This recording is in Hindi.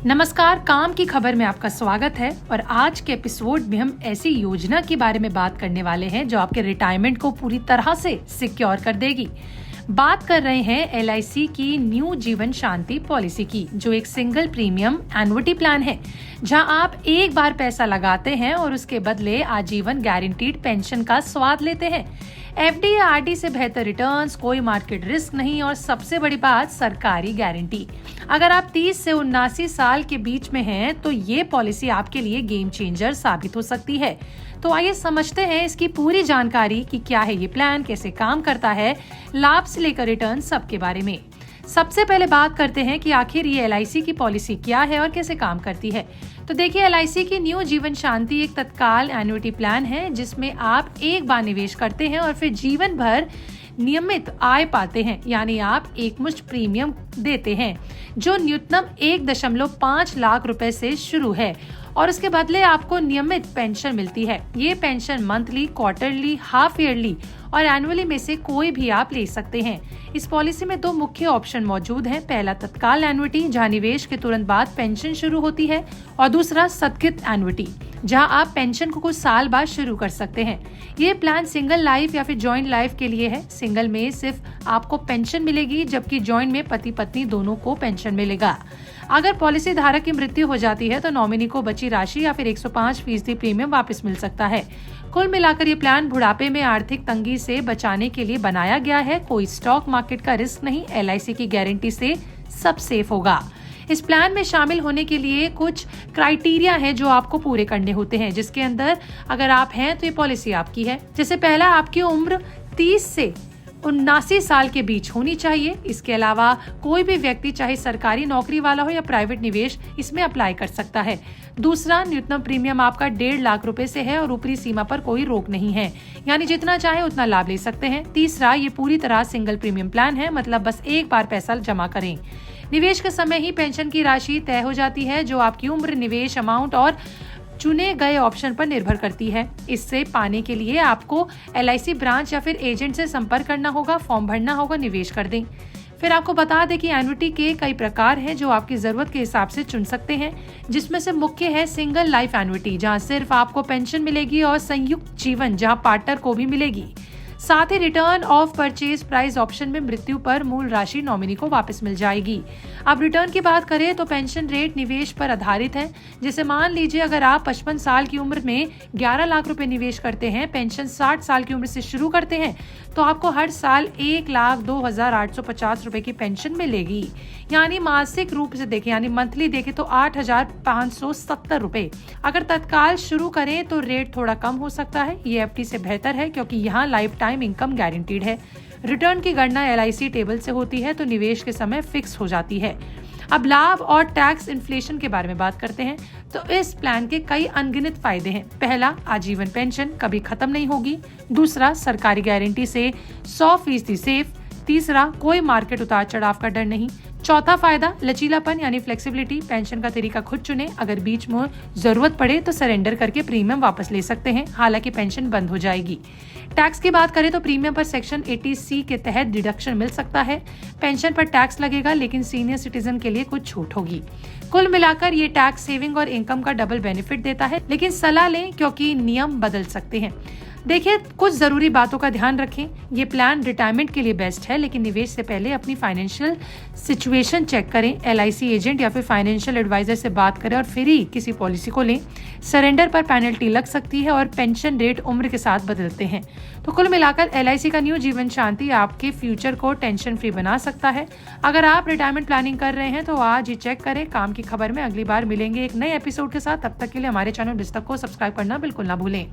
नमस्कार, काम की खबर में आपका स्वागत है। और आज के एपिसोड में हम ऐसी योजना के बारे में बात करने वाले हैं जो आपके रिटायरमेंट को पूरी तरह से सिक्योर कर देगी। बात कर रहे हैं LIC की न्यू जीवन शांति पॉलिसी की, जो एक सिंगल प्रीमियम एन्युटी प्लान है जहां आप एक बार पैसा लगाते हैं और उसके बदले आजीवन गारंटीड पेंशन का स्वाद लेते हैं। FD या RD से बेहतर रिटर्न्स, कोई मार्केट रिस्क नहीं और सबसे बड़ी बात सरकारी गारंटी। अगर आप 30 से 79 साल के बीच में हैं तो ये पॉलिसी आपके लिए गेम चेंजर साबित हो सकती है। तो आइए समझते हैं इसकी पूरी जानकारी कि क्या है ये प्लान, कैसे काम करता है, लाभ से लेकर रिटर्न सबके बारे में। सबसे पहले बात करते हैं कि आखिर ये LIC की पॉलिसी क्या है और कैसे काम करती है। तो देखिए, LIC की न्यू जीवन शांति एक तत्काल एन्युटी प्लान है जिसमें आप एक बार निवेश करते हैं और फिर जीवन भर नियमित आय पाते हैं, यानी आप एक मुश्त प्रीमियम देते हैं जो न्यूनतम 1.5 लाख रुपए से शुरू है और उसके बदले आपको नियमित पेंशन मिलती है। ये pension monthly, quarterly, half yearly और एनुअली में से कोई भी आप ले सकते हैं। इस पॉलिसी में 2 मुख्य ऑप्शन मौजूद हैं। पहला तत्काल एन्युटी, जहां निवेश के तुरंत बाद पेंशन शुरू होती है, और दूसरा सत्कृत एन्युटी, जहां आप पेंशन को कुछ साल बाद शुरू कर सकते हैं। ये प्लान सिंगल लाइफ या फिर जॉइंट लाइफ के लिए है। सिंगल में सिर्फ आपको पेंशन मिलेगी, जबकि जॉइंट में पति पत्नी दोनों को पेंशन मिलेगा। अगर पॉलिसी धारक की मृत्यु हो जाती है तो नॉमिनी को बची राशि या फिर 105% प्रीमियम वापस मिल सकता है। कुल मिलाकर ये प्लान बुढ़ापे में आर्थिक तंगी से बचाने के लिए बनाया गया है। कोई स्टॉक मार्केट का रिस्क नहीं, LIC की गारंटी से सब सेफ होगा। इस प्लान में शामिल होने के लिए कुछ क्राइटेरिया हैं जो आपको पूरे करने होते हैं, जिसके अंदर अगर आप हैं तो ये पॉलिसी आपकी है। जैसे पहला, आपकी उम्र 30 से 79 साल के बीच होनी चाहिए। इसके अलावा कोई भी व्यक्ति, चाहे सरकारी नौकरी वाला हो या प्राइवेट निवेश, इसमें अप्लाई कर सकता है। दूसरा, न्यूनतम प्रीमियम आपका 1.5 लाख रुपए से है और ऊपरी सीमा पर कोई रोक नहीं है, यानी जितना चाहे उतना लाभ ले सकते हैं। तीसरा, ये पूरी तरह सिंगल प्रीमियम प्लान है, मतलब बस एक बार पैसा जमा करें। निवेश के समय ही पेंशन की राशि तय हो जाती है, जो आपकी उम्र, निवेश अमाउंट और चुने गए ऑप्शन पर निर्भर करती है। इससे पाने के लिए आपको LIC ब्रांच या फिर एजेंट से संपर्क करना होगा, फॉर्म भरना होगा, निवेश कर दें। फिर आपको बता दें कि एन्युटी के कई प्रकार हैं जो आपकी जरूरत के हिसाब से चुन सकते हैं, जिसमें से मुख्य है सिंगल लाइफ एन्युटी, जहां सिर्फ आपको पेंशन मिलेगी, और संयुक्त जीवन, जहां पार्टनर को भी मिलेगी। साथ ही return of purchase price option में मृत्यु पर मूल राशि नॉमिनी को वापस मिल जाएगी। अब रिटर्न की बात करें तो पेंशन रेट निवेश पर आधारित है। जैसे मान लीजिए अगर आप 55 साल की उम्र में 11 लाख रुपए निवेश करते हैं, पेंशन 60 साल की उम्र से शुरू करते हैं, तो आपको हर साल 1,02,850 रुपए की पेंशन मिलेगी। यानी मासिक रूप से देखें, यानी मंथली देखें तो 8,570 रुपए। अगर तत्काल शुरू करें तो रेट थोड़ा कम हो सकता है। ये FD से बेहतर है क्योंकि यहाँ लाइफ टाइम इनकम गारंटीड है। रिटर्न की गणना LIC टेबल से होती है, तो निवेश के समय फिक्स हो जाती है। अब लाभ और टैक्स इन्फ्लेशन के बारे में बात करते हैं। तो इस प्लान के कई अनगिनत फायदे हैं। पहला, आजीवन पेंशन कभी खत्म नहीं होगी। दूसरा, सरकारी गारंटी से 100% सेफ। तीसरा, कोई मार्केट उतार चढ़ाव का डर नहीं। चौथा फायदा, लचीलापन यानी फ्लेक्सिबिलिटी, पेंशन का तरीका खुद चुने। अगर बीच में जरूरत पड़े तो सरेंडर करके प्रीमियम वापस ले सकते हैं, हालांकि पेंशन बंद हो जाएगी। टैक्स की बात करें तो प्रीमियम पर सेक्शन 80C के तहत डिडक्शन मिल सकता है। पेंशन पर टैक्स लगेगा, लेकिन सीनियर सिटीजन के लिए कुछ छूट होगी। कुल मिलाकर ये टैक्स सेविंग और इनकम का डबल बेनिफिट देता है, लेकिन सलाह लें क्योंकि नियम बदल सकते हैं। देखिए, कुछ जरूरी बातों का ध्यान रखें। ये प्लान रिटायरमेंट के लिए बेस्ट है, लेकिन निवेश से पहले अपनी फाइनेंशियल सिचुएशन चेक करें। LIC एजेंट या फिर फाइनेंशियल एडवाइजर से बात करें और फिर ही किसी पॉलिसी को लें। सरेंडर पर पेनल्टी लग सकती है और पेंशन रेट उम्र के साथ बदलते हैं। तो कुल मिलाकर LIC का न्यू जीवन शांति आपके फ्यूचर को टेंशन फ्री बना सकता है। अगर आप रिटायरमेंट प्लानिंग कर रहे हैं तो आज ही चेक करें। काम की खबर में अगली बार मिलेंगे एक नए एपिसोड के साथ। तब तक के लिए हमारे चैनल डिस्टर्ब को सब्सक्राइब करना बिल्कुल ना भूलें।